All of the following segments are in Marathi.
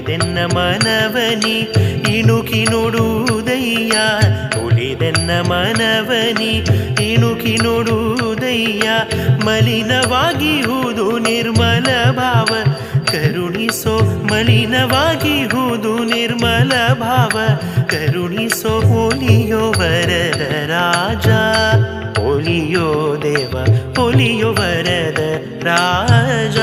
ಒಲಿದೆನ್ನ ಮನವನಿ ಇಣುಕಿ ನೋಡುವುದಯ್ಯ, ಒಲಿದೆನ್ನ ಮನವನಿ ಇಣುಕಿ ನೋಡುವುದಯ್ಯ. ಮಲಿನವಾಗಿಹುದು ನಿರ್ಮಲ ಭಾವ ಕರುಣಿಸೋ, ಮಲಿನವಾಗಿಹುದು ನಿರ್ಮಲ ಭಾವ ಕರುಣಿಸೋ. ಒಲಿಯೋ ವರದ ರಾಜ, ಒಲಿಯೋ ದೇವ, ಒಲಿಯೋ ವರದ ರಾಜ.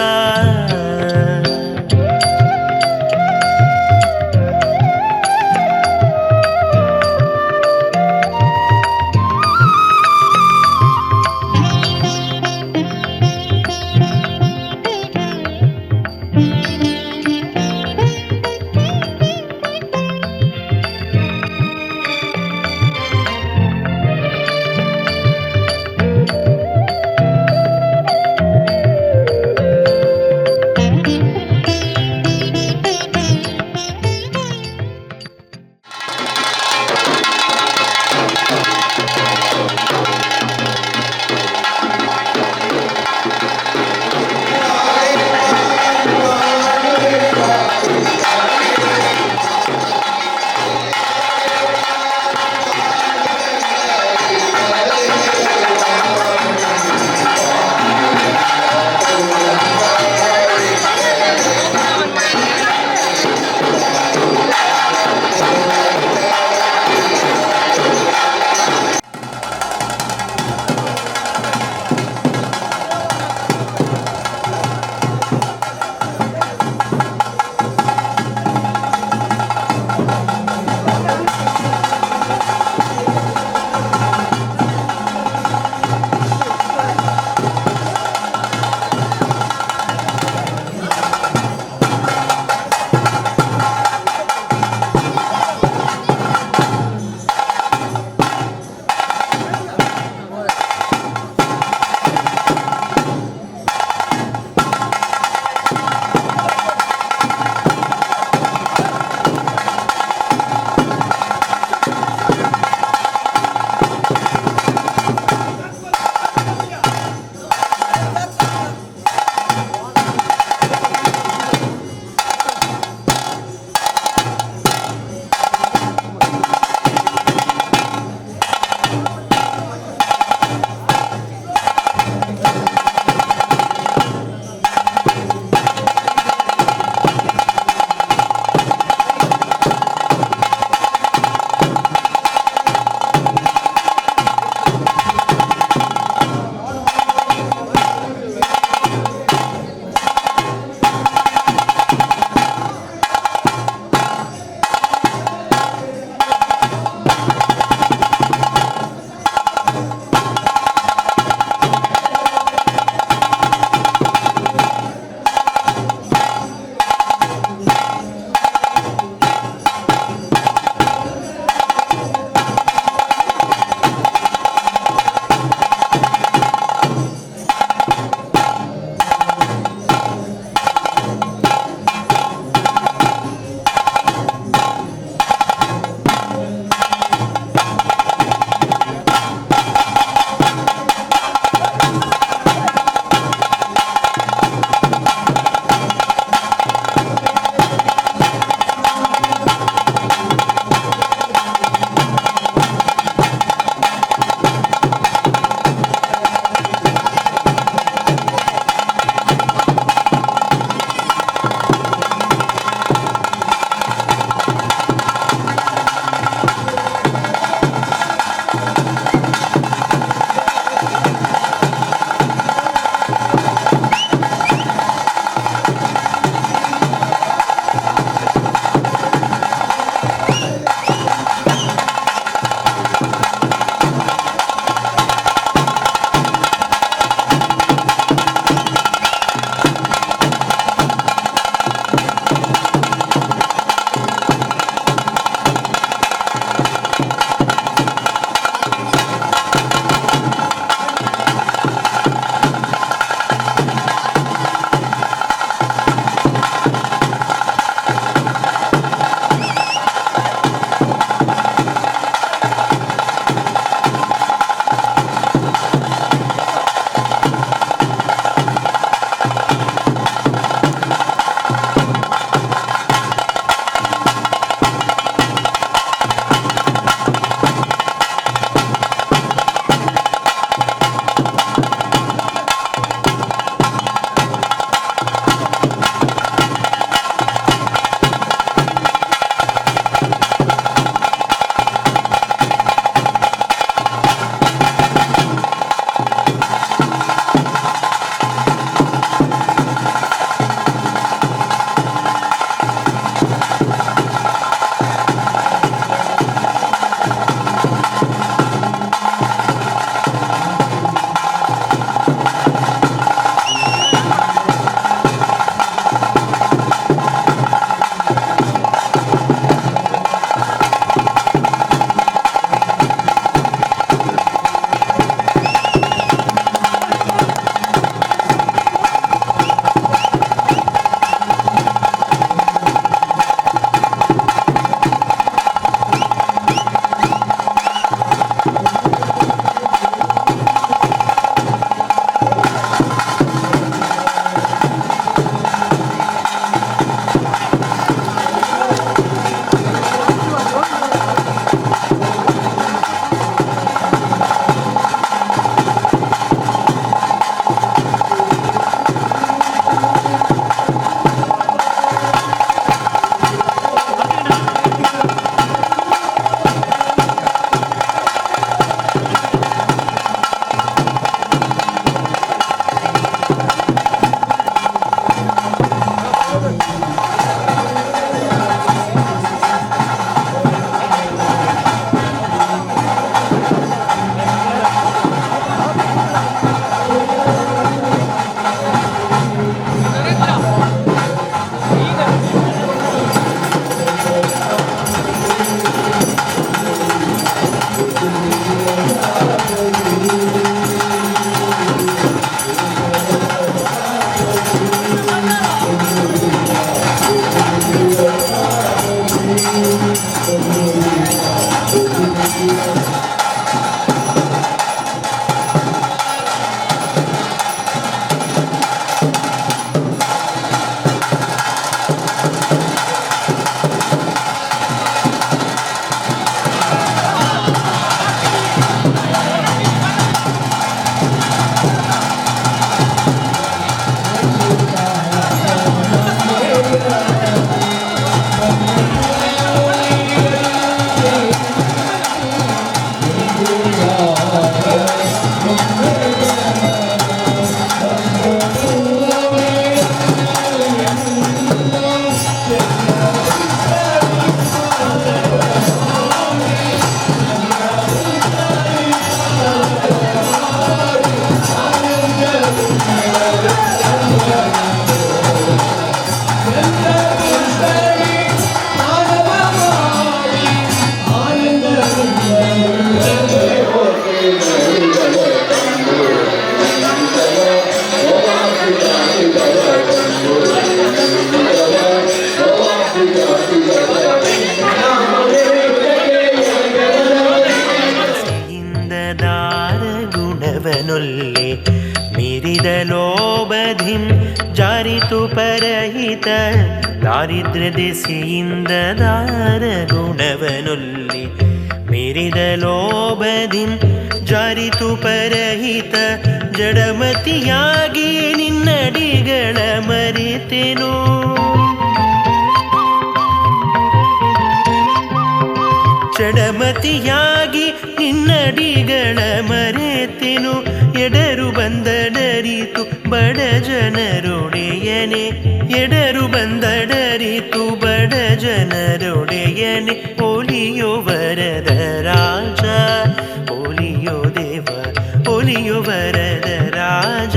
ದಾರಿದ್ರ್ಯ ದೆಸೆಯಿಂದ ದಾರ ಗುಣವನೊಲ್ಲಿ ಮೀರಿದ ಲೋಭದಿಂ ಜಾರಿತು ಪರಹಿತ ಜಡಮತಿಯಾಗಿ ನಿನ್ನಡಿಗಳ ಮರೆತೆನು. ಜಡಮತಿಯಾಗಿ ನಿನ್ನಡಿಗಳ ಮರೆತೆನು. ಎಡರು ಬಂದಡರಿತು ಬಡ ಜನರೊಡೆಯನೆ, ಎಡರು ಬಂದಡರಿತು ಬಡ ಜನರೊಡೆಯನೆ. ಒಲಿಯೋ ವರದ ರಾಜ, ಒಲಿಯೋ ದೇವ, ಒಲಿಯೋ ವರದ ರಾಜ.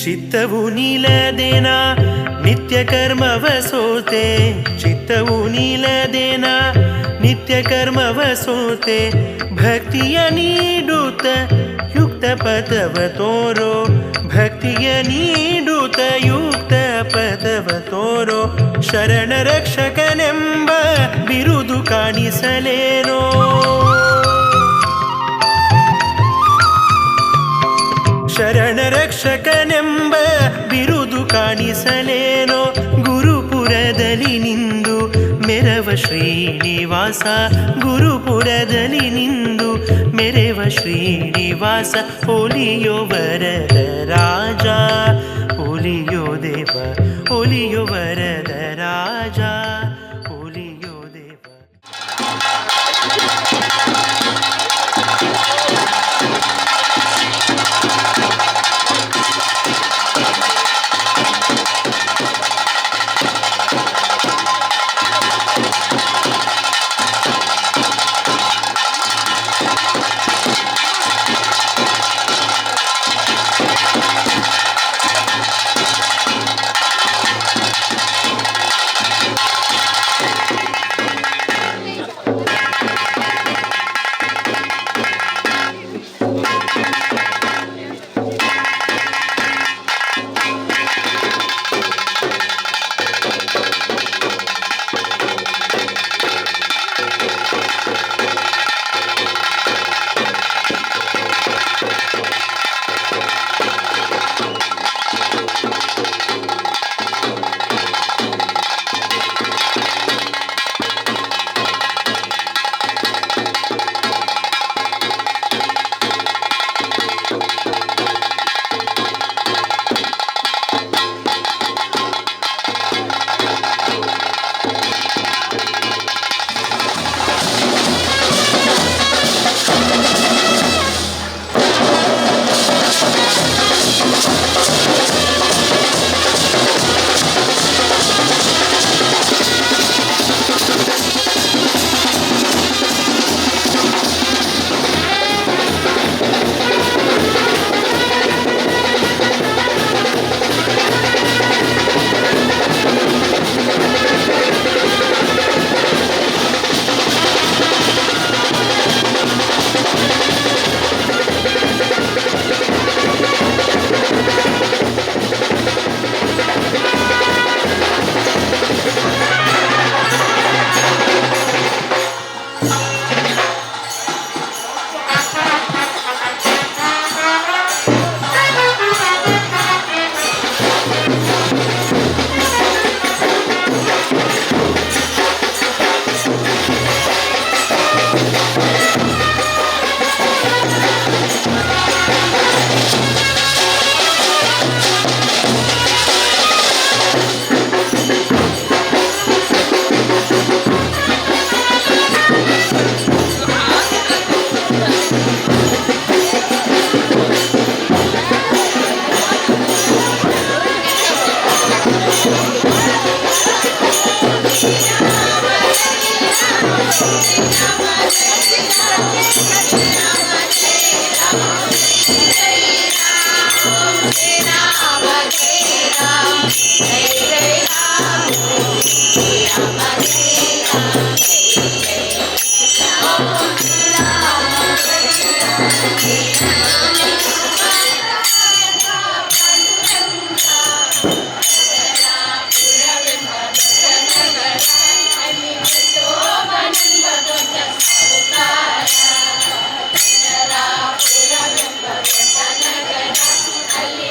ಚಿತ್ತವು ನಿಲದೇನ ನಿತ್ಯ ಕರ್ಮವ ಸೋತೆ, ಚಿತ್ತವು ನಿಲದೇನ ನಿತ್ಯ ಕರ್ಮವ ಸೋತೆ. ಭಕ್ತಿಯ ನೀಡುತ್ತ ಯುಕ್ತ ಪದವ ತೋರೋ, ಭಕ್ತಿಯ ನೀಡುತ್ತ ಯುಕ್ತ ಪದವ ತೋರೋ. ಶರಣ ರಕ್ಷಕನೆಂಬ ಬಿರುದು ಕಾಣಿಸಲೇನೋ, ಶರಣ ರಕ್ಷಕನೆಂಬ ಬಿರುದು ಕಾಣಿಸಲೇನೋ. ಗುರುಪುರದಲ್ಲಿ ನಿಂದು ಮೆರವ ಶ್ರೀನಿವಾಸ, ಗುರುಪುರದಲ್ಲಿ ನಿಂದು ಮೆರವ ಶ್ರೀನಿವಾಸ. ಒಲಿಯೋ ವರದ ರಾಜ, ಒಲಿಯೋ ದೇವ, ಒಲಿಯೋ ವರದ ರಾಜ, ಒಲಿಯೋ ದೇವ. ಅಲ್ಲಿ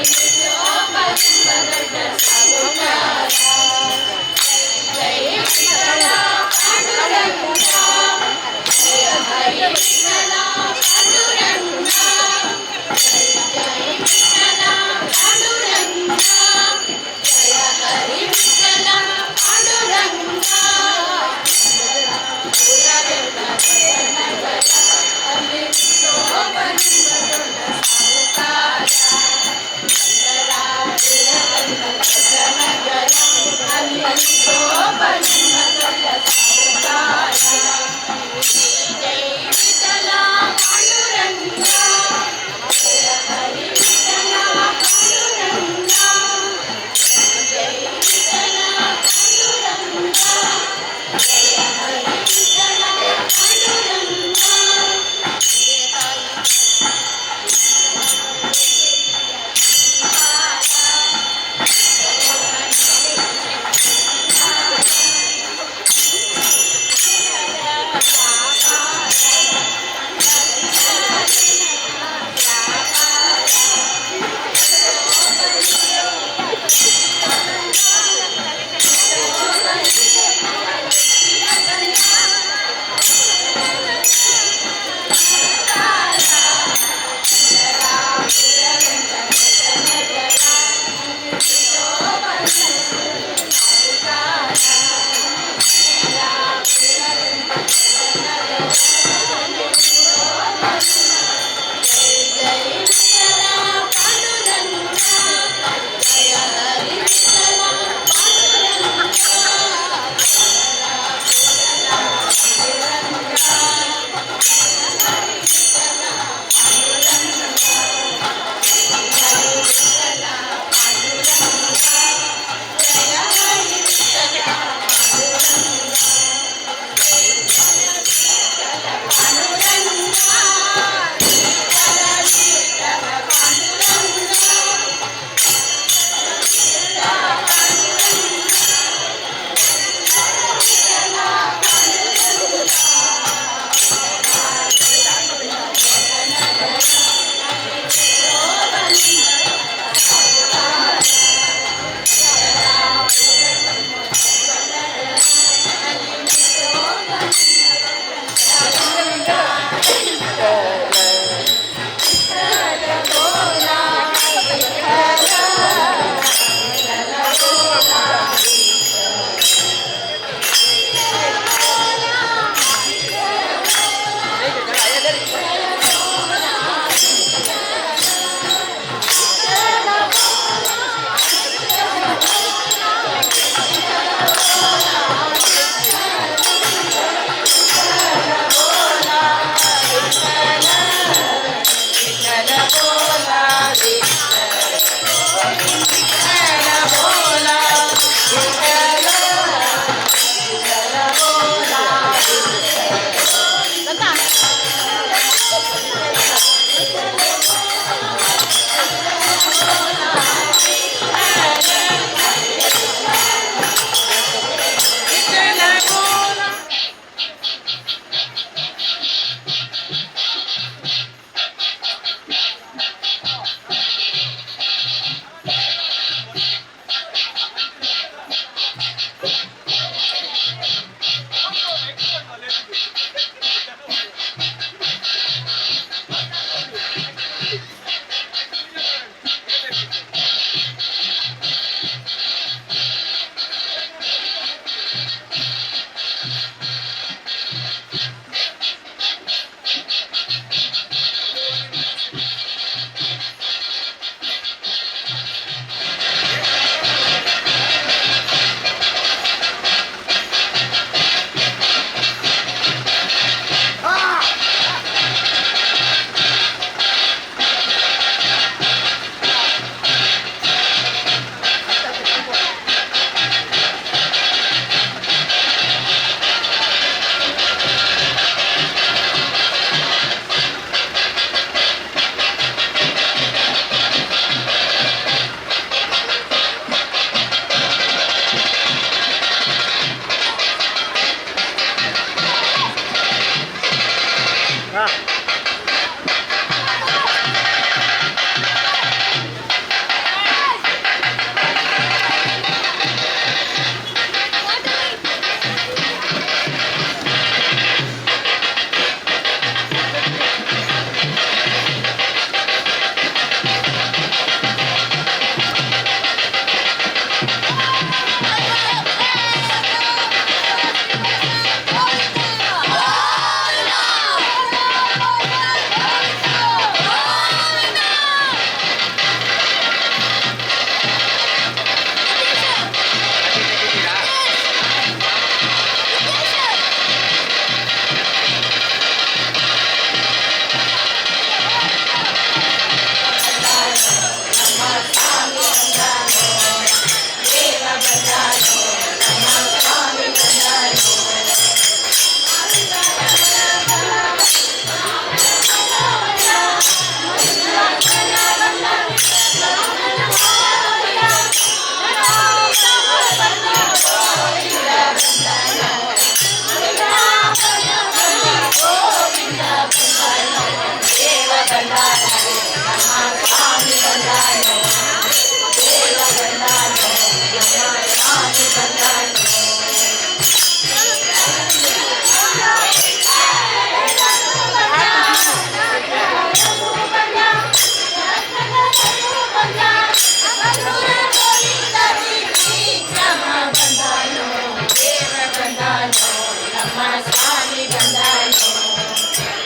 ಸ್ವಾಮಿ ಬಂದನು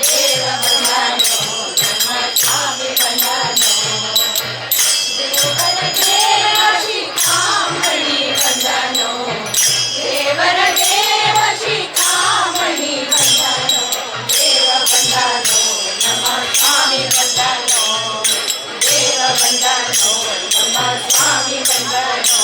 ದೇವ ಬಂದನು ನಮ್ಮ ಸ್ವಾಮಿ ಬಂದನು ದೇವರ ದೇವ ಶಿಖಾಮಣಿ ಬಂದನು ದೇವರ ದೇವ ಶಿಖಾಮಣಿ ಬಂದನು ದೇವ ಬಂದನು ನಮ್ಮ ಸ್ವಾಮಿ ಬಂದನು ದೇವ ಬಂದನು ನಮ್ಮ ಸ್ವಾಮಿ ಬಂದನು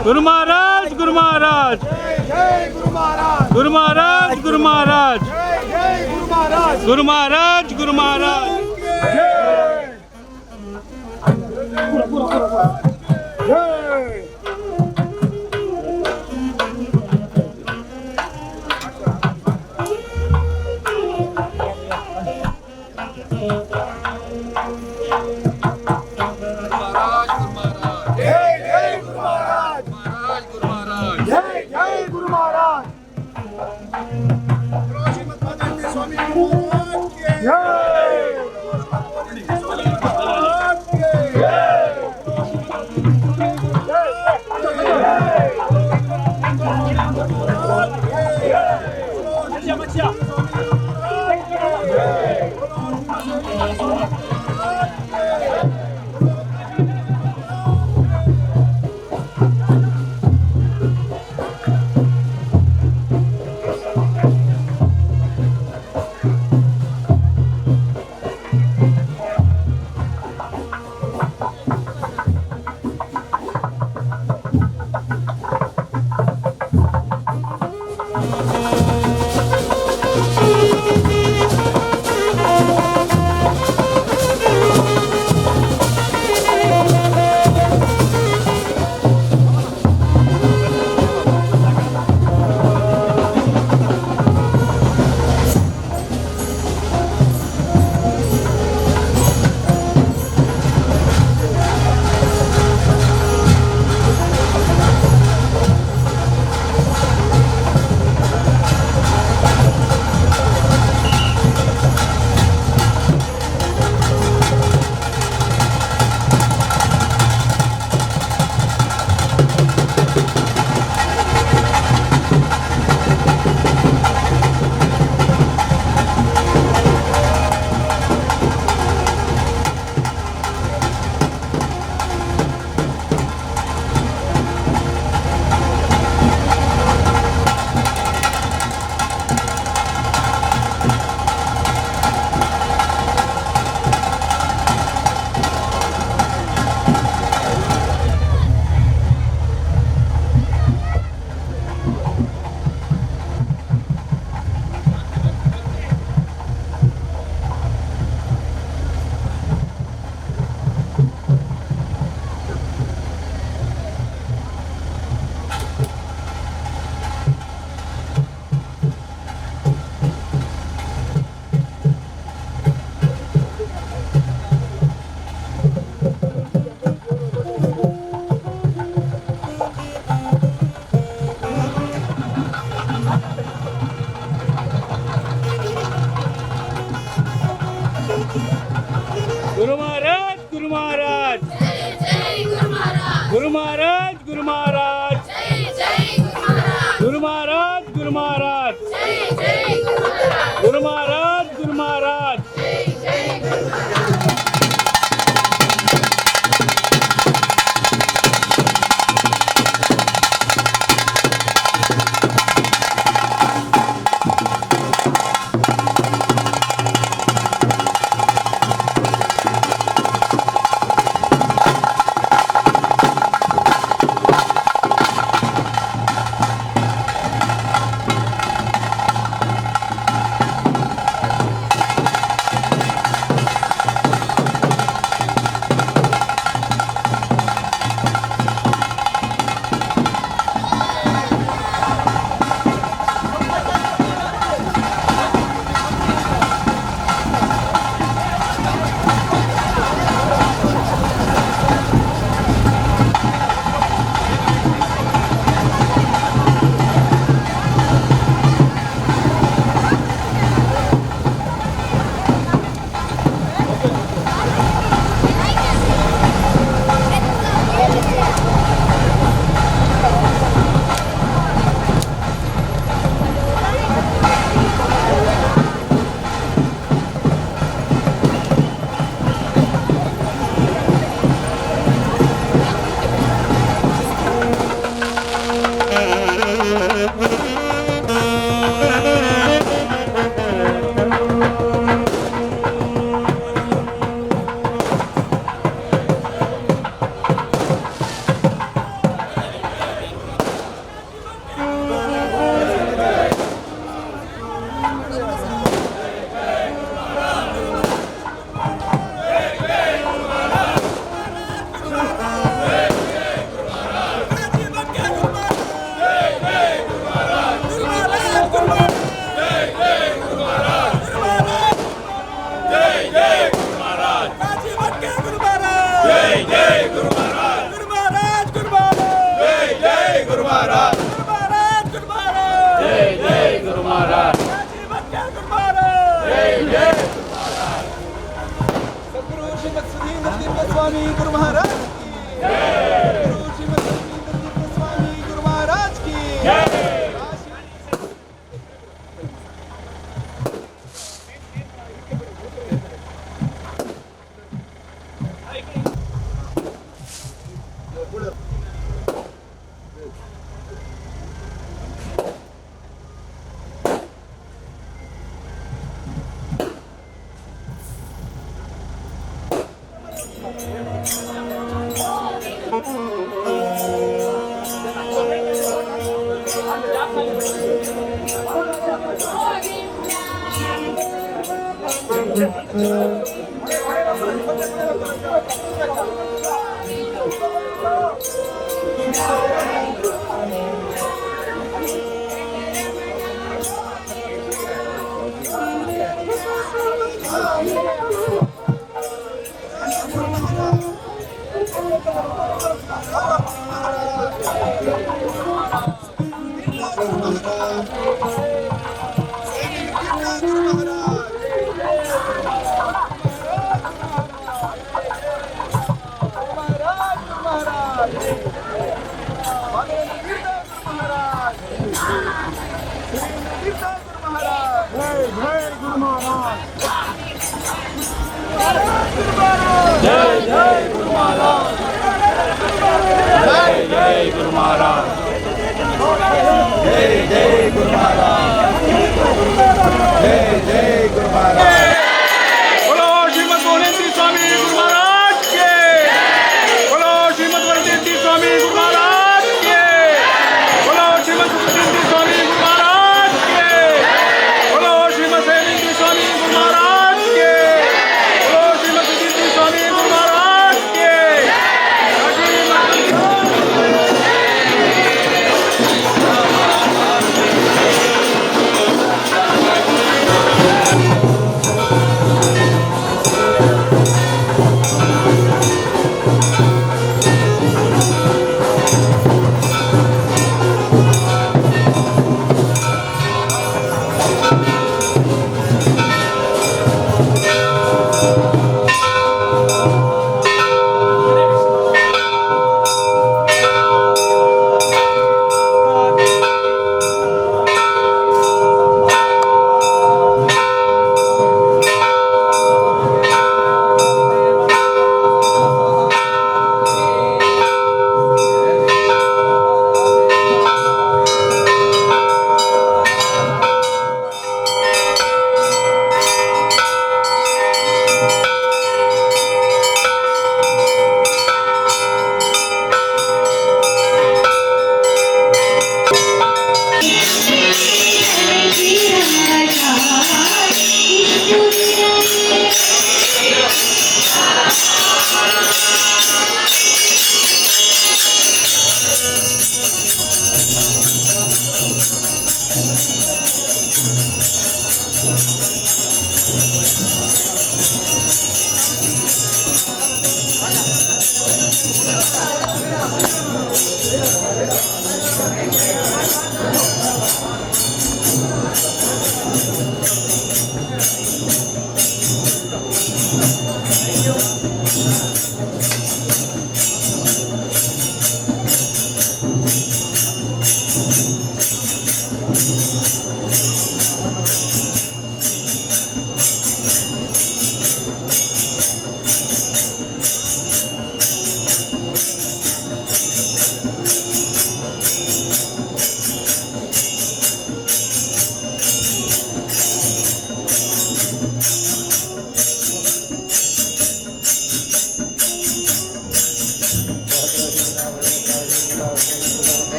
गुरु महाराज गुरु महाराज गुरु महाराज गुरु महाराज गुरु महाराज गुरु महाराज जय गुरु महाराज गुरु महाराज जय जय गुरु महाराज गुरु महाराज जय जय गुरु महाराज गुरु महाराज जय जय गुरु महाराज स्वामी गुरु महाराज की गुरु श्रीमद स्वामी गुरु महाराज की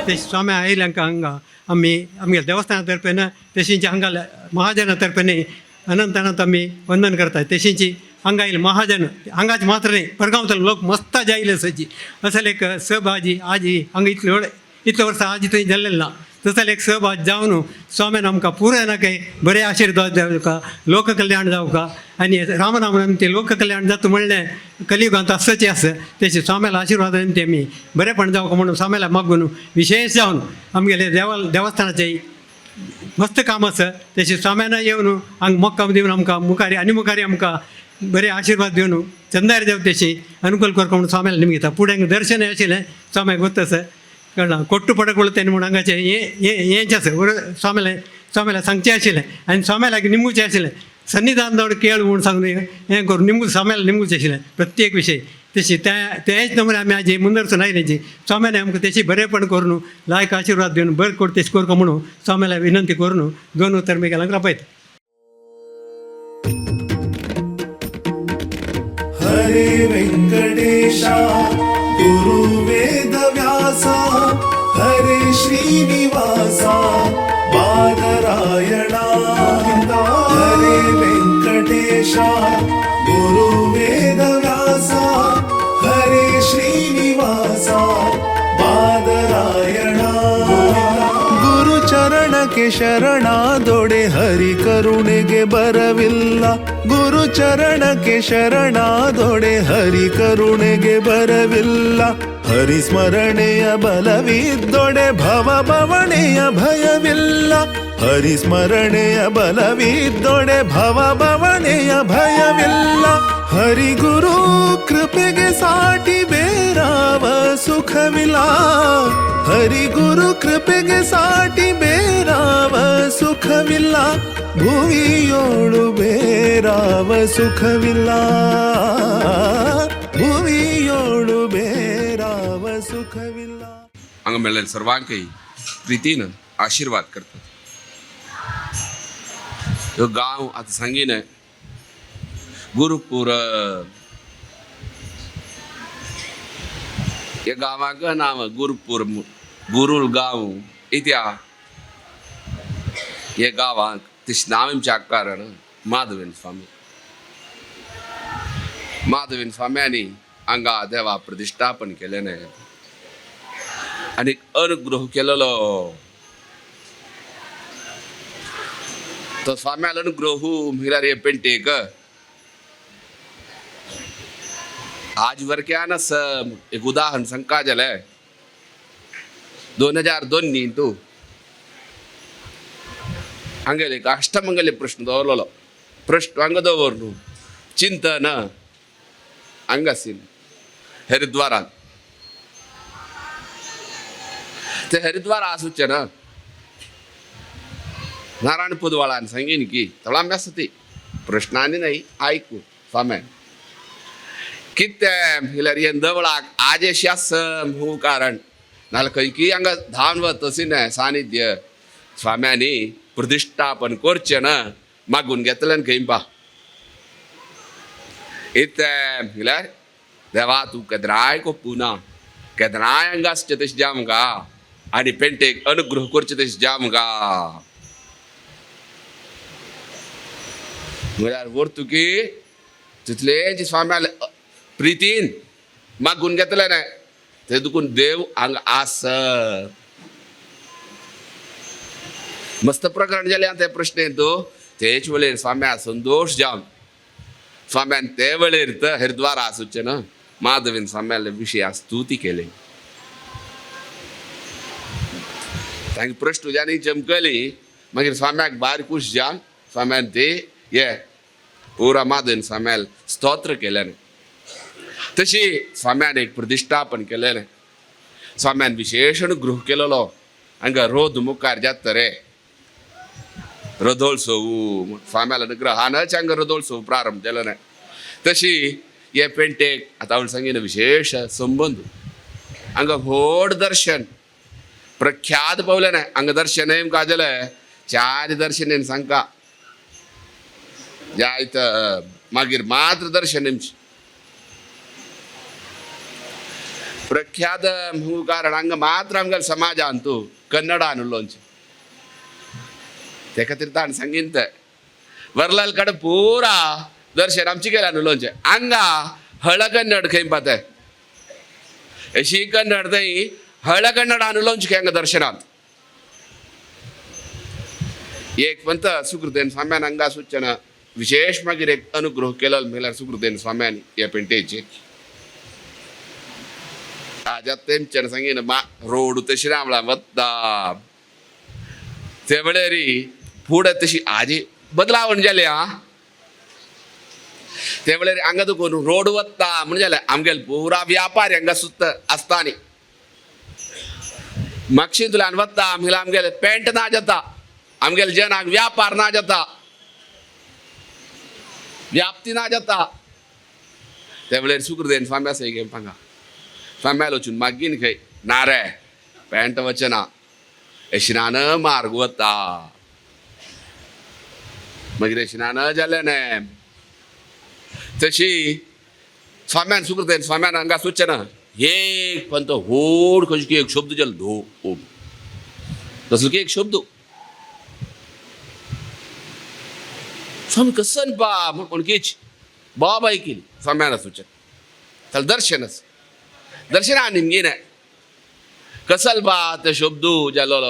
ते स्वामी आयिल्यांक हांगा आमी आमगे देवस्थानातर्फे तेशींची हांगा महाजनातर्फे अनंत अनंत आमी वंदन करतात. तेशींची हांगा आयिल्ले महाजन हांगाच मात्र न्ही परगांवतले लोक मस्त आयिल्ले सजी असल एक सहभाजी आज हांगा इतले वर्सां आज थंय जाल्लें ना तसले एक सहभाग जावन स्वाम्यान आमकां पुराय नाके बरे आशिर्वाद जावका लोक कल्याण जावका आनी रामनामन ते लोक कल्याण जाता म्हणलें कलियुगांत आसचें आसा तेचे स्वाम्याला आशिर्वादान ते आमी बरेपण जावका म्हणून स्वाम्याला मागून विशेश जावन आमगेले देवस्थानाचे मस्त काम आसा तेचे स्वाम्यान येवन हांगा मोक्काम दिवन आमकां मुखारी आनी मुखारी आमकां बरे आशिर्वाद दिवन चंदार देव तेची अनुकूल करता म्हणून स्वाम्याला निमगिता फुडें दर्शन आशिल्लें स्वाम्याक वता आसा कळना कोट्टू पडकूळ तेणी म्हूण हांगाचें हेंचें आसा स्वाम्याला सांगचें आशिल्लें आनी स्वाम्यालाक निमूचें आशिल्लें सन्निधान दौड केळ म्हूण सांगून हें करून स्वाम्याला निमूचें आशिल्लें प्रत्येक विशय तशी तेच नमुने आमी आज मुंदरसून आयल्याची स्वाम्याने आमकां तेची बरेपण करून लायक आशिर्वाद दिवन बरें कोर तेश करता म्हणून स्वाम्याला विनंती करून दोन उतर मी गेलांक रापयता. हरे वेंकटेशा गुरु वेदव्यासा हरे श्रीनिवासा बादरायणा हरे वेंकटेशा गुरु वेदव्यासा हरे श्रीनिवासा बादरायणा गुरु चरण के ಶರಣಾದೊಡೆ ಹರಿ ಕರುಣೆಗೆ ಬರವಿಲ್ಲ ಗುರು ಚರಣಕ್ಕೆ ಶರಣಾದೊಡೆ ಹರಿ ಕರುಣೆಗೆ ಬರವಿಲ್ಲ ಹರಿ ಸ್ಮರಣೆಯ ಬಲವಿದ್ದೊಡೆ ಭವ ಭವಣೆಯ ಭಯವಿಲ್ಲ ಹರಿ ಸ್ಮರಣೆಯ ಬಲವಿದ್ದೊಡೆ ಭವ ಭವಣೆಯ ಭಯವಿಲ್ಲ ಹರಿ ಗುರು ಕೃಪೆಗೆ ಸಾಟಿ ಬೇರಾವ ಸುಖವಿಲ್ಲ ಹರಿ ಗುರು ಕೃಪೆಗೆ ಸಾಟಿ ಬೇರಾವ ಸುಖವಿಲ್ಲ ಭುವಿಯೋಳು ಬೇರಾವ ಸುಖವಿಲ್ಲ ಭುವಿಯೋಳು ಬೇರಾವ सुखविल्ला हांगा मेळ्ळेल्या सर्वांकय प्रितीन आशीर्वाद करतात. ह्यो गांव आतां सांगीन गुरुपूरब. ह्या गांवाक नांव गुरुपूरब गुरुल गांव इत्याद. हे गांवाक तेचें नांवाचें कारण माधवेन स्वामी. माधवेन स्वाम्यांनी हांगा देवा प्रतिश्ठापन केलें आनी अनुग्रह केलेलो. तो स्वाम्यालो अनुग्रह म्हळ्यार हे पेंटेक आज वरक्यान एक उदाहरण सांगता जाल्यार 2002 न्ही तूं हांगेले एक अष्टमंगल्य प्रश्न दवरलेलो. प्रश्न हांगा दवर न्हू चिंतन हांगासीन हरिद्वारांत. ते हरिद्वार आसूचे ना नारायण पुदवाळान सांगीन की थोडा मेसती प्रश्नांनी नाही आयकू स्वाम्यान कितें म्हळ्यार हे देवळाक आजेशी आसा म्हणून कारण नाल्यार खंय की हांगा धांवन वतसी न्हय सानिध्य स्वाम्यांनी प्रतिश्ठापन करचें ना मागून घेतलें खंय पा. इतें म्हळ्यार देवा तूं केदनाय कोप्पू ना केदनाय हांगा आसचें तशें जें आमकां आनी पेंटेक अनुग्रह करचें तशें जें आमकां. म्हळ्यार वर्तुकी तितलें जी स्वाम्याल प्रितीन मागून घेतलें न्हय ते देखून देव हांगा आसा. मस्त प्रकरण जालें ते प्रश्नेंत तेच वेळेर स्वाम्या संतोश जावन स्वाम्यान ते वेळेर हरिद्वार आसूचें ना माधवेन स्वाम्याले विशय स्तुती केली. तांकां प्रश्न जानी चमकली मागीर स्वाम्याक भायर खूश जावन स्वाम्यान ते हे पुरा माधवेन स्वाम्याल स्तोत्र केलें. तशी स्वाम्यान एक प्रतिश्ठापन केलेलें. स्वाम्यान विशेष अनुग्रह केलेलो. हांगा रोद मुखार जाता रे रथोत्सव स्वाम्याल अनुग्रहानच हांगा रथोत्सव प्रारंभ केलो न्हय. तशी हे पेंटेक आतां हांवें सांगिन विशेष संबंद हांगा व्हड दर्शन प्रख्यात पावलें न्हय. हांगा दर्शन काय जालें 4 दर्शनेन सांगता जायत मागीर मात्र दर्शन प्रख्यात म्हणून कारण हांगा मात्र आमगेल्या समाजान तूं कन्नडान उलोवचें. ते खातीर ताणें सांगीन ते वरलाल कडेन पुरा दर्शन आमचे गेल्यान उलोवचें. हांगा हळ कन्नड खंय पाते अशी कन्नड थंय हळ कन्नडान उलोवचें हांगा दर्शनांत. एक पंत सुकृतेन स्वाम्यान हांगा आसूचें विशेष मागीर एक अनुग्रह केलो म्हळ्यार सुकृतेन स्वाम्यान हे पेंटेचेर आज तेमच्यान सांगीन रोड तशी रामळा वता ते वेळेर फुडें तशी आजी बदलावण जाली. ते वेळेर हांगा देखून रोड वता म्हणजे जाल्यार आमगेले पुरा व्यापारी हांगा सुद्द आसता न्ही. म्हापशेंतल्यान वता म्हळ्यार आमगेले पेंट ना जाता आमगेले जनाक व्यापार ना जाता व्याप्ती ना जाता. ते वेळेर सुकृतेन स्वाम्या सै घेवन सांगा स्वाम्याल वचून मागीन खंय ना रे पेंट वचना यशनान मार्ग वता. मागीर यशनान जालें न्हय. तशी स्वाम्यान सुकृत स्वाम्यान हांगा सूचना एक पण तो व्हड कशी एक शब्द जालो धो ओम तसलो की एक शब्द स्वामी कसन बा म्हण कीच बाबा केली स्वाम्यान सूचना चल दर्शन आनी निमगे कसल बा ते शब्द जालो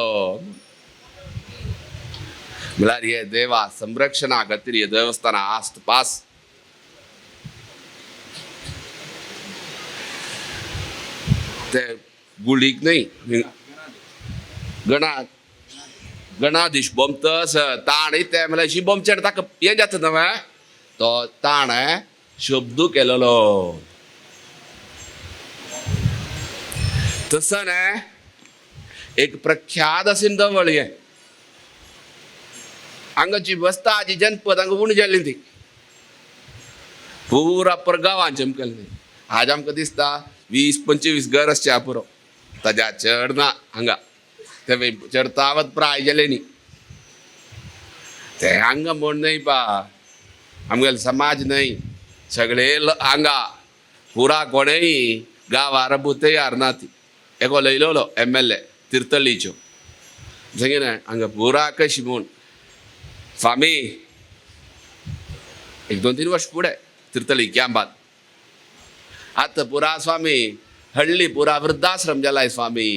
म्हळ्यार हे देवा संरक्षणा खातीर हे देवस्थान आस्त पास ते गुळीक न्ही गणाधीश बोमतस ताण ते म्हळ्यार अशी बोमचेड ताका हें जाता न्हय तो ताण शब्द केलेलो तसो न्हय एक प्रख्यात असेल दवळ हे हांगाची बसता हाजी जनपद हांगा उणी जाल्ली ती पुरा परगांवान चमकली आज आमकां दिसता 20-25 घर आसचे पुरो ताज्या चड ना हांगा ते चडतावत प्राय गेले न्ही ते हांगा म्हण न्हय पा आमगेलो समाज न्हय सगळे हांगा पुरा कोणेय गांवार तयार ना ती एको लयलोलो MLA तिर्तलीच्यो सांगे ना हांगा पुरा कशी म्हूण स्वामी 1-2-3 वर्ष फुडें तिर्तली कॅम्पात आता पुरा स्वामी हल्ली पुरा वृद्धाश्रम जालाय स्वामी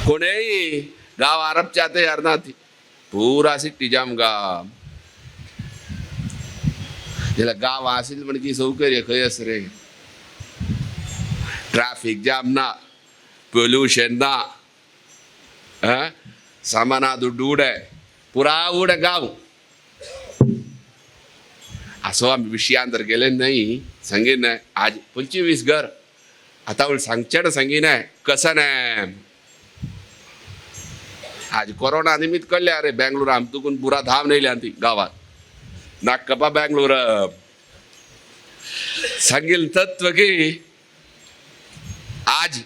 कोणेय गांव आरपच्या तयार ना ती पुरा सिटी जाम गांव जाल्यार गांव आशिल्ली म्हणजे सौकर्य खंय आसा रे ट्रॅफिक जाम ना पोल्युशन ना सामाना दुड्ड उडे पुरा उडे गांव असो आमी विशयांतर गेले न्हय सांगीन आज 25 घर आतां सांगचेड सांगीन कसन आज कोरोना निमित्त कळ्ळें अरे बेंगलोर आमतुकून पुरा धाम नेयल्या ती गांवांत नाकपा बेंगलोर सांगील तत्व की आज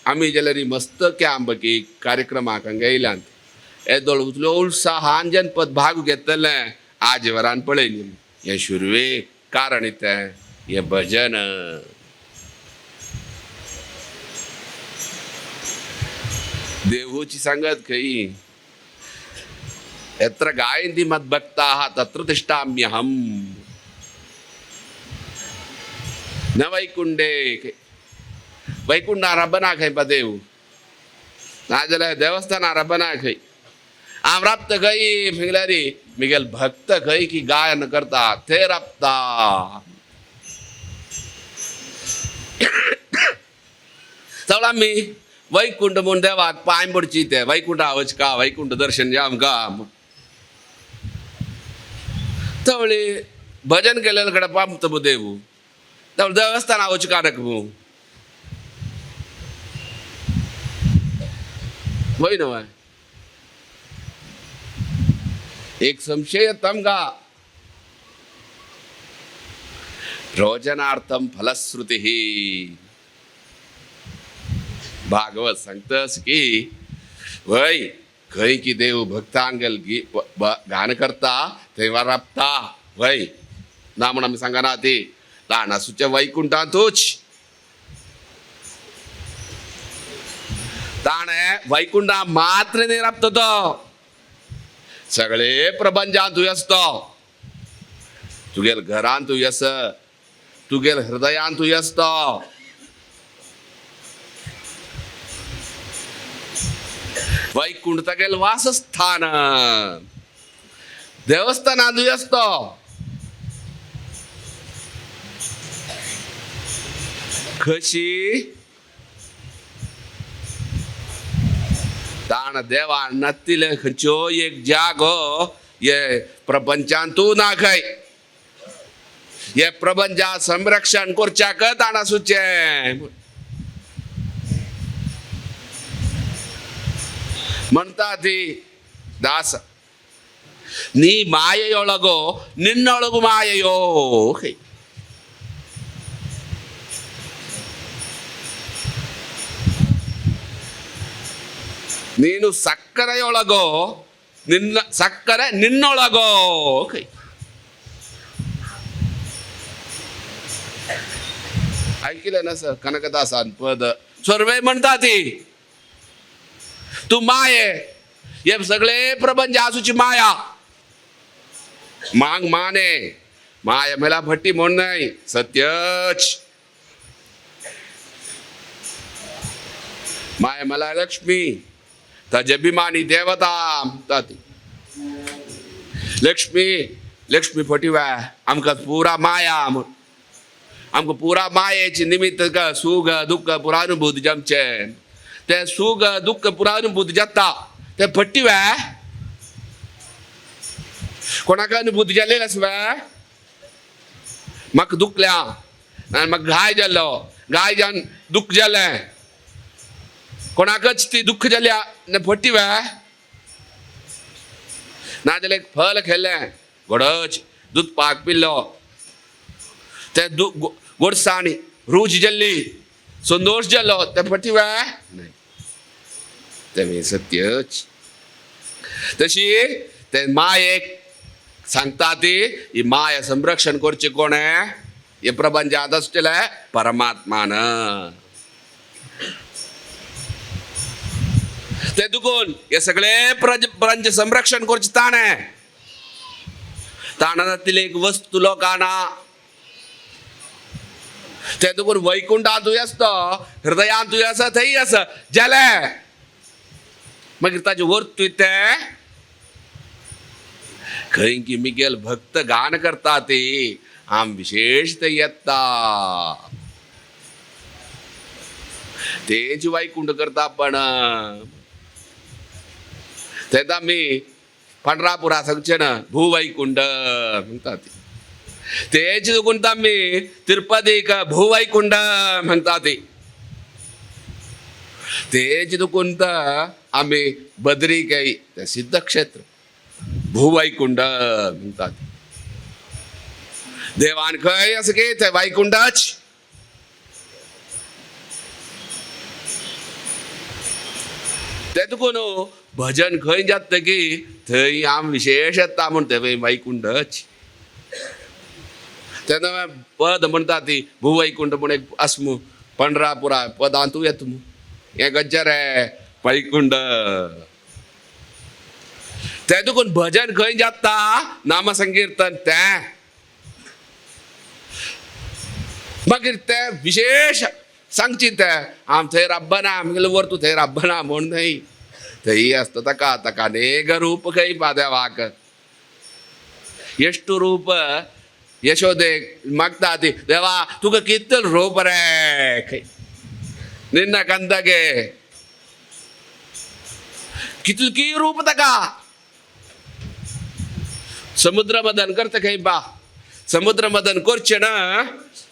आमी जाल्यार मस्त कॅम्प की कार्यक्रमाक हांगा येयल्यांत येदोळ उतलो उत्साहान जनपद भाग घेतले आज वरान पळयली हे शुरवे कारण इतें हे भजन देवूची सांगत खंय यत्र गायन्ति मद्भक्ताः तत्र तिष्ठाम्यहम् न वैकुण्ठे वैकुण्ठा रब्बना खंय देव नाजाल्यार देवस्थाना रब्बना खंय आम राबता खंय म्हळ्यार मिगेल भक्त खंय की गायन करता ते राबता चल आमी वैकुंठ म्हूण देवाक पांय पडची ते वैकुंठा वचका वैकुंठ दर्शन जे आमकां तवळी भजन केलेले कडेन पामता मु देव तवळी देवस्थाना वचका नका वय न्हय एक संशय तमगा रोजनार्थम फलश्रुति भागवत सांगतस की वय खंय की देव भक्तांगल गान करता थंय राबता वय ना म्हण आमी सांगना ती ल्हान आसूच्या वैकुंठांतूच ताणे वैकुंठा मात्र न्ही राबता तो सगळे प्रपंचांत तुवें आसता तुगेल घरांत तुवें आसा तुगेल हृदयान तुवें आसता वैकुंठ तागेल वासस्थान देवस्थानांत तुवें आसता कशी ताण देवान नत्तिले खंयच्यो एक जागो हे प्रपंचान तूं ना खंय हे प्रपंचा संरक्षण करच्याक ताण आसूचें म्हणटा ती दास नी मायेयೊಳಗೋ ನಿನ್ನೊಳಗು ಮಾಯೆಯೋ ನೀನು ಸಕ್ಕರೆಯೊಳಗೋ ನಿನ್ನ ಸಕ್ಕರೆ ನಿನ್ನೊಳಗೋ ऐकलं ना सर कनकदासान पद सर्वे म्हणतात ती तू माये हे सगळे प्रपंच आसूची माया मांग माने माया मला भट्टी म्हणून नाही सत्यच माया मला लक्ष्मी तजभिमानी देवता म्हणतात लक्ष्मी लक्ष्मी फटिवा आमकां पुरा माया आमकां पुरा मायेचे निमित्त का सुख दुःख पुरानुभूत जमचे ते सुख दुःख पुरानुभूत जाता ते फटिवा कोणाक अनुभूत जालेले आसवा म्हाका दुखल्या आनी म्हाका घाय जाल्लो घाय जावन दुःख जालें कोणाकच ती दुःख जाल्या फटिवा नाजाल्यार एक फल खेळ्ळें गोडच दूध पाक पिल्लो ते गोडसाणी रूच जाल्ली संतोष जाल्लो ते फटिवा नाही ते सत्यच तशी ते मायेक सांगता ती ही माय संरक्षण करचे कोण हे प्रपंचात आसतले परमात्मान ते दुखून हे सगळे प्रपंच संरक्षण करचे ताणे ताणातील एक वस्तू लोकांना ते दुखून वैकुंठातूय असतो हृदयांतूय आसा थंय आसा जाले मागीर ताचे वर्तूय ते खंय की मिगेल भक्त गान करता ते आम विशेष ते येता तेची वैकुंठ करता पण ते आमी पंढरापुरा सांगचे ना भूवैकुंठ म्हणतात तेच दुखून आमी तिरुपतीक भूवैकुंठ म्हणतात तेच दुखून आमी बद्रीक सिद्धक्षेत्र भूवैकुंठ म्हणतात देवान खंय असं की ते वैकुंठच ते तुकून भजन खंय जात की थंय आम विशेष येता म्हण ते वैकुंठच तेन्ना पद म्हणटा ती भूवैकुंठ म्हण एक आसमू पंढरापुरा पदांतू येत मू हे गज्जर रे वैकुंठ ते तुकून भजन खंय जाता नामसंकीर्तन ते मागीर ते विशेष सांगची ते आम थंय राब्बना आमगेले वर्तू थंय राब्बना म्हण न्हय थंय आसता ताका ताका अनेक रूप खंय देवाक ಎಷ್ಟು ರೂಪ ಯಶೋದೆ ಮಾಗ್ತಾತಿ ದೇವಾ ತುಗ ಕಿತ್ತಲ್ ರೂಪ ರೇ ನಿನ್ನ ಕಂದಗೆ कितल की रूप तका समुद्र मदन करता खंय बा समुद्र मदन करचे ना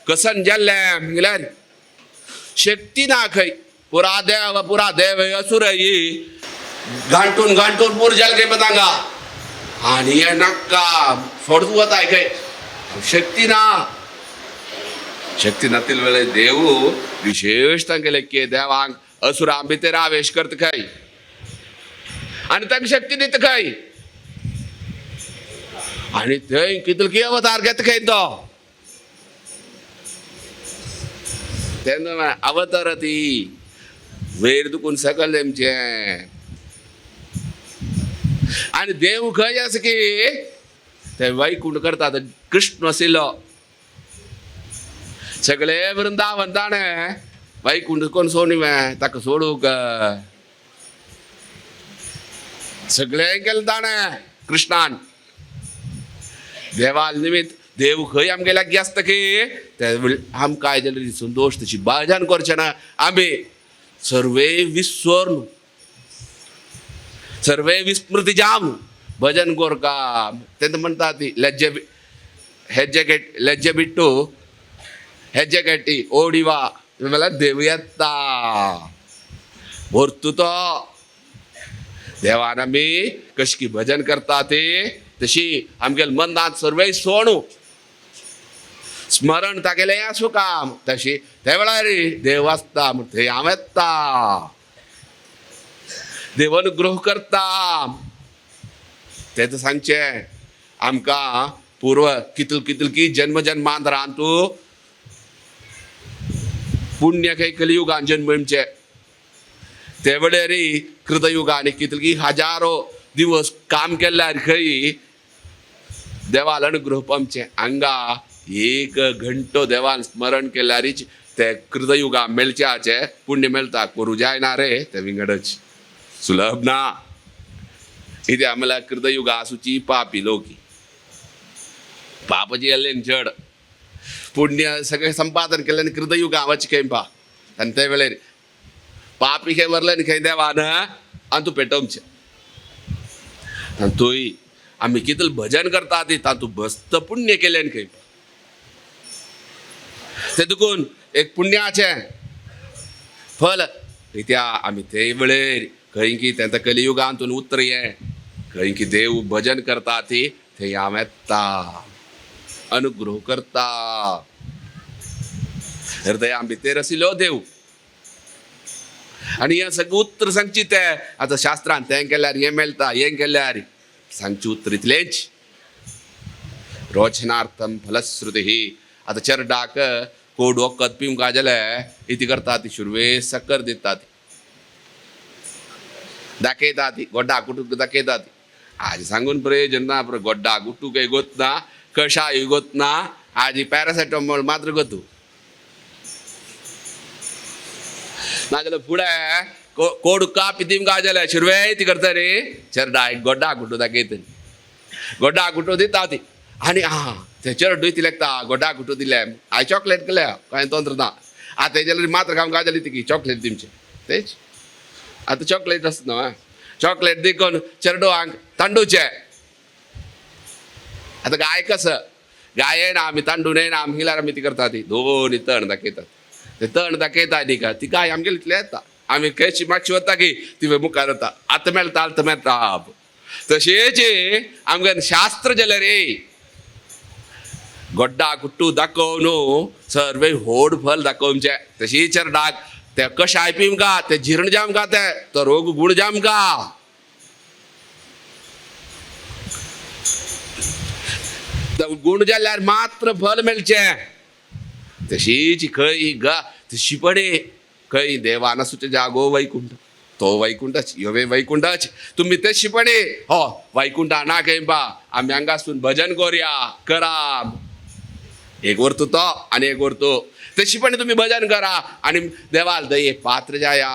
कसन जाल्ले म्हळ्यार शक्ती ना खंय पुरा देव असुर ही गांठून गांठून पूर जाल खंय पतांगा आणि हे नाका फोडत वताय खंय शक्ती नातील वेळे देव विशेष तांगेले के देवांक असुरां भितर आवेश करता खंय आणि तांकां शक्ती दिता खंय आणि थंय कितले अवतार घेता खंय तो तेन्ना अवतार ती वयर दुखून सकल तेमचे आणि देव खंय आसा की ते वैकुंठ करतात कृष्ण आशिल्लो सगळे वृंदावन ताणे वैकुंठ कोण सोडूं ताका सोडूंक सगळे केले ताणे कृष्णान देवाल निमित्त देव खंय आमगे लागीं आसता की आमकां काय जाल्यार संतोष तशी भाजन करचे ना आमी सर्वे विस्वर्ण सर्वे विस्मृती जावन भजन कोरका तेन्ना म्हणटा ती लज्जे बिट्टू हेज्जे कट्टी ओडिवा म्हळ्यार देव येता भरतू तो देवान आमी कशी भजन करता ती तशी आमगेले मनांत सर्वे सोणू स्मरण तागेलें आसूं काम तशी त्या वेळार देव आसता म्हण थंय हांव येता देव अनुग्रह करता तें सांगचें आमकां पूर्व कितल की जन्म जन्मांतरान तूं पुण्य काही कलियुगान जन्मचे ते वेळेर कृतयुगाने कितली हजारो दिवस काम केल्यार खंय देवाल अनुग्रह पमचे हांगा 1 घंटो देवान स्मरण केल्यारीच ते कृतयुगा मेळच्याचे पुण्य मेळता करू जायना रे ते विंगडच सुलभ ना इथे आम्हाला कृतयुगा आसूची पापी लोकी पापाची येल्लेन जड पुण्य सगळे संपादन केल्याने कृतयुगा वच खंय पा आनी ते वेळेर पापी खंय वरल्यान खंय देवान आनी तूं पेटोवचे आनी थंय आमी कितले भजन करता ती तातूंत बस्त पुण्य केल्यान खंय ते देखून एक पुण्याचे फल कित्या आमी ते वेळेर खंय की तेंचा कलियुगांतून उतर ये खंय की देव भजन करता ती थंय हांव येता अनुग्रह करता हृदया भितर आशिल्लो देव आनी हें सगळें उत्तर सांगची ते आतां शास्त्रांत तें केल्यार हें मेळटा हें केल्यार सांगची उत्तर इतलेंच रोचनार्थम फलश्रुती आतां चरडाक कोड वखद पिवंक जाल्यार इती करता ती शुरवे सक्कर दिता ती दाखयता ती गोड्डा कुटूक दाखयता ती आज सांगून प्रयोजन ना गोड्डा गुट्टूकय गोत ना कशाय गोत ना आज पॅरासिटामॉल मात्र गोतू नाजाल्यार फुडें कोड कापी दिवंक जाल्यार शिरवे ती करता रे चरडा एक गोड्डा गुट्टू दाखयता गोड्डा गुट्टू दिता ती आनी ते चरड ती लेखता गोड्डा गुट्टू दिले हांवें चॉकलेट केल्या कांय तंत्र ना आतां तेजे मात्र खावंक जाल्यार ती चॉकलेट दिवचे तेच आतां चॉकलेट आसता न्हू चॉकलेट देखून चेरडोवांक तांडूचे आतां गाय कसं गाय येना आमी तांडून येना आमी गेल्यार आमी ती करता ती दोनी तण दाखयतात ते तण दाखयता न्ही ती गाय आमगेली इतले येता आमी खंयची मातशी वता की ती मुखार वता आतां मेळटा तशेंच आमगेर शास्त्र जालें रे गोड्डा गुट्टू दाखोवन सर्वे होड फल दाखोवचे तशी चरडाक ते कशाय पिवंका ते जीर्ण जावंका ते रोग गुण जावंका गुण जाल्यार मात्र फल मेळचे तशीच खंय तशीपणे खंय देवान आसूचे जागो वैकुंठ तो वैकुंठच ह्यो वैकुंठच तुमी तशीपणे हो वैकुंठा ना खंय पा आमी हांगासून भजन करुया करा एक वर्तू तो आनी एक वर्तू तशीपणे तुम्ही भजन करा आणि देवाल दये पात्र जाया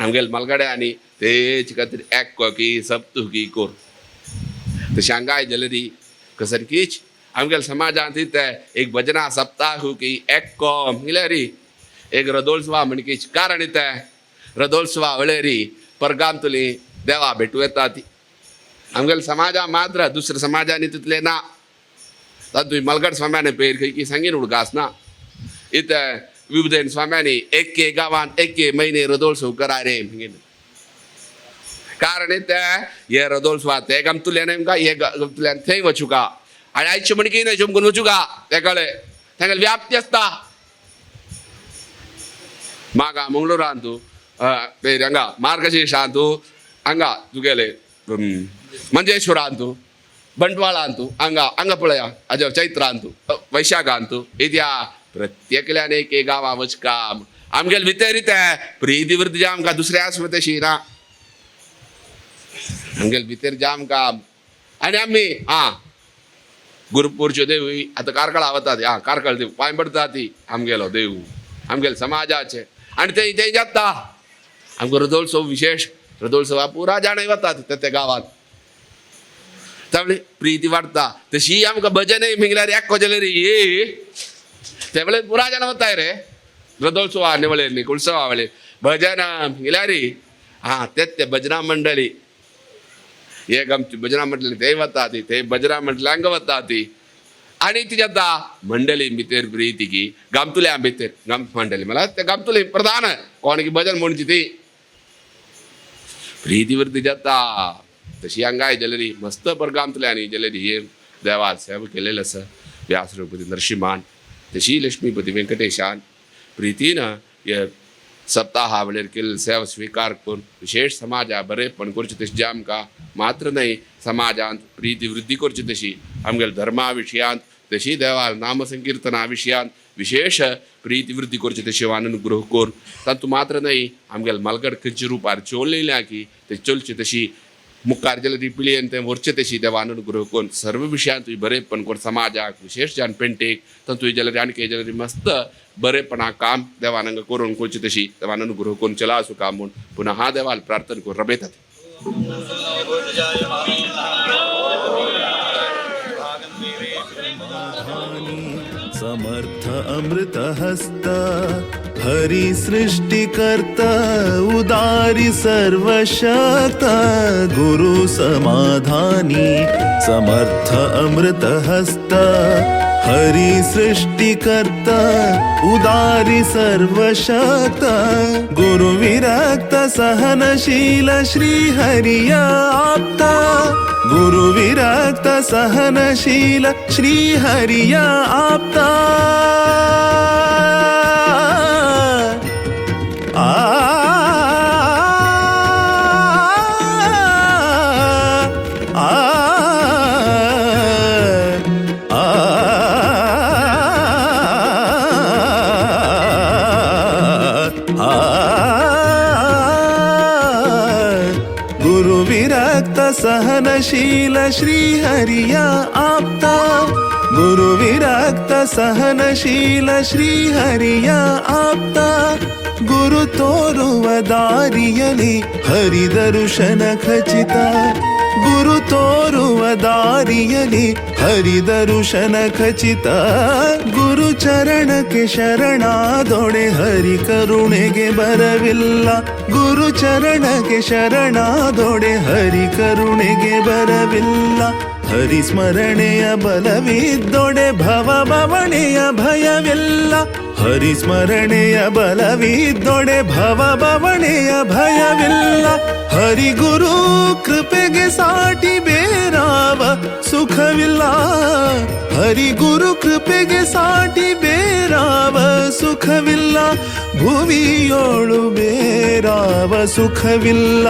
आमगेल मलगड्यांनी तेच खातीर एक्कोकी सप्तकी कोर तशें हांगाय जाल्यार कसरकीच आमगेल समाजांत इथे एक भजना सप्ताह की एक्को मिल्यार एक रथोत्सवा म्हणकीच कारण इथे रथोत्सवा वेळेरी परगांतुली देवा भेटू येता ती आमगेल समाजा मात्र दुसऱ्या समाजांनी तितले ना तातूंत मलगड स्वाम्याने पयर खंय की सांगीन उडगास ना इथे विभुदेन स्वाम्यांनी एके गांवांत एके म्हयने रथोत्सव करा रे म्हणून कारण इथे हे रथोत्सवात ते गमतुल्यान नेमका हे गमतुल्यान थंय वचूं का आनी आयचे म्हणकी न्हय चमकून वचूं का ते कळ्ळें तांगेली व्याप्ती आसता म्हाका मंगळुरांत तूं पयर हांगा मार्गशीर्शांत तूं हांगा तुगेले मंजेश्वरांत तूं बंटवाळांत तूं हांगा पळया हाज्या चैत्रांत तूं वैशाखांत तूं इत्या प्रत्येकल्यान एक गांवां वचका आमगेले भितर इथे प्रिती वृत्ती जी आमकां दुसऱ्या आसता तशी ना आमगेले भितर जे आमकां आनी आमी गुरुपूरच्यो देव आतां कारकळा वता ती कारकळ देव पांय पडटा ती आमगेलो देव आमगेले समाजाचे आनी ते जाता आमकां रथोत्सव विशेष रथोत्सवा पुरा जाणय वता ते गांवांत त्यावेळी प्रिती वाडटा तशी आमकां भजनय म्हळ्यार एक्को जाल्यार ये ते वेळेर पुरा जाण वताय रे रथोत्सवा वेळेर न्ही उत्सवा वेळेर भजन म्हळ्यार तेच ते भजना मंडळी एक आमची भजना मंडळी ते वता ती ते भजना मंडळांक वता ती आनी ती जाता मंडळी भितर प्रिती की गामतुल्या भितर गाम मंडळी म्हळ्यार ते गामतुली प्रधान कोण की भजन म्हणची ती प्रिती वरती जाता तशी हांगाय जाल्यार मस्त परगामतल्यांनी जाल्यार हे देवान सेवा केलेली आसा व्यासरूपती नरसिंहान तशी लक्ष्मीपती वेंकटेशान प्रितीन हे सप्ताहा वेळेर केल्ली सेवा स्विकार करून विशेष समाजा बरेपण करचें तशें आमकां मात्र न्हय समाजांत प्रिती वृद्धी करची तशी आमगेल्या धर्मा विशयांत तशी देवा नामसंकीर्तना विशयान विशेष प्रीती वृद्धी करचे तशी अनुग्रह कोर तातूं मात्र न्हय आमगेल मालगड खंयच्या रुपार चोरलेल्या की ते चलचे तशी मुखार जाल्यार पिळयेन ते व्हरचे तशी देवान अनुग्रह कोन सर्व विशयान तुवें बरेपण कोर समाजाक विशेष जावन पेंटेक तातूंत जाल्यार आनी जाल्यार मस्त बरेपणा काम देवान हांगा करून करचे तशी देवान अनुग्रह कोन चला आसूं काम म्हूण पुन्हा हा देवाल प्रार्थना कोर रबयतात. समर्थ अमृत हस्त हरि सृष्टिकर्ता उदारी सर्वशक्त गुरु समाधानी समर्थ अमृत हस्त हरि सृष्टिकर्ता उदारी सर्वशक्त गुरु विरक्त सहनशील श्री हरिया आप्ता गुरु विरक्त सहनशील श्री हरिया आप्ता गुरु विरक्त सहनशील श्री हरिया आप्ता गुरु विरक्त सहनशील श्री हरिया आप्ता गुरु तोरुव ದಾರಿಯಲಿ ಹರಿ ದರ್ಶನ ಖಚಿತ ಗುರು ತೋರುವ ದಾರಿಯಲಿ ಹರಿ ದರ್ಶನ ಖಚಿತ ಗುರು ಚರಣಕ್ಕೆ ಶರಣಾದೊಡೆ ಹರಿ ಕರುಣೆಗೆ ಬರವಿಲ್ಲ ಗುರು ಚರಣಕ್ಕೆ ಶರಣಾದೊಡೆ ಹರಿ ಕರುಣೆಗೆ ಬರವಿಲ್ಲ ಹರಿ ಸ್ಮರಣೆಯ ಬಲವಿದ್ದೊಡೆ ಭವ ಭವಣೆಯ ಭಯವಿಲ್ಲ ಹರಿ ಸ್ಮರಣೆಯ ಬಲವಿದ್ದೊಡೆ ಭವ ಭವಣೆಯ ಭಯವಿಲ್ಲ ಹರಿ ಗುರು ಕೃಪೆಗೆ ಸಾಟಿ ಬೇರಾವ ಸುಖವಿಲ್ಲ ಹರಿ ಗುರು ಕೃಪೆಗೆ ಸಾಟಿ ಬೇರಾವ ಸುಖವಿಲ್ಲ ಭುವಿಯೋಳು ಬೇರಾವ ಸುಖವಿಲ್ಲ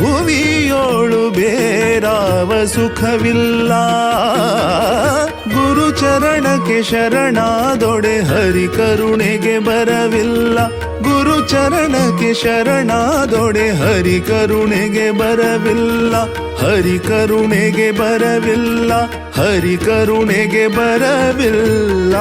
ಭುವಿಯೋಳು ಬೇರಾವ ಸುಖವಿಲ್ಲ ಗುರು ಚರಣಕ್ಕೆ ಶರಣಾದೊಡೆ ಹರಿ ಕರುಣೆಗೆ ಬರವಿಲ್ಲ ಗುರು ಚರಣಕ್ಕೆ ಶರಣಾದೊಡೆ ಹರಿ ಕರುಣೆಗೆ ಬರವಿಲ್ಲ ಹರಿ ಕರುಣೆಗೆ ಬರವಿಲ್ಲ ಹರಿ ಕರುಣೆಗೆ ಬರವಿಲ್ಲ.